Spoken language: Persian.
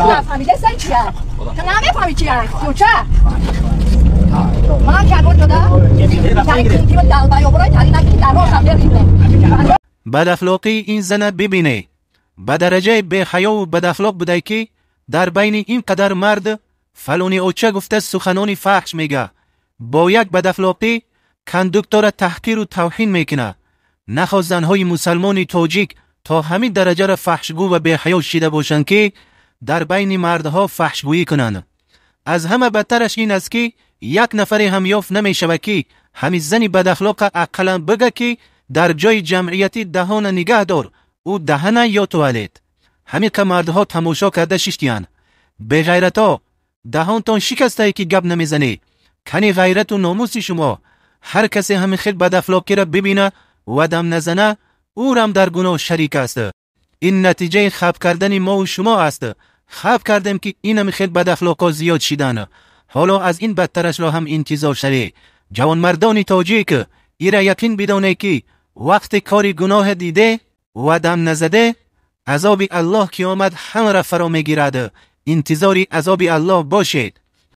نفهمیده سن چیه؟ تو نمیفهمی چیه؟ چه؟ من کنون شده؟ یعنی کنتی و دلبایی و برای تاری نکنی در روشم ببینه. بداخلاقی این زن ببینه. به درجه بی‌حیا و بداخلاق بوده که در بین این قدر مرد فلانی اوچه گفته سخنانی فحش میگه. با یک بداخلاقی کندکتور تحقیر و توهین میکنه. نخوا زنهای مسلمان تاجیک تا همین درجه را فحشگو و بی‌حیا شده باشند که در بین مردها فحشگویی کنند. از همه بدترش این است که یک نفر هم یافت نمیشود که همین زن بداخلاق اقلا بگه که در جای جمعیتی دهان نگه دار او دهنه یا توالت. همین که مردها تماشا کرده ششتیان. به غیرتا دهانتان شکسته که گپ نمیزنی. کنی غیرت و ناموس شما. هر کسی همین خیل بداخلاقی را ببینه و دم نزنه او هم در گناه شریک است. این نتیجه خواب کردن ما و شما است. خواب کردیم که این هم خیل بداخلاقا زیاد شدن. حالا از این بدترش را هم انتظار شده. جوان مردانی تاجیک ایره یقین بدانه که وقت کاری گناه دیده و دم نزده عذاب الله که آمد همه را فرا میگیرد. انتظاری عذاب الله باشید.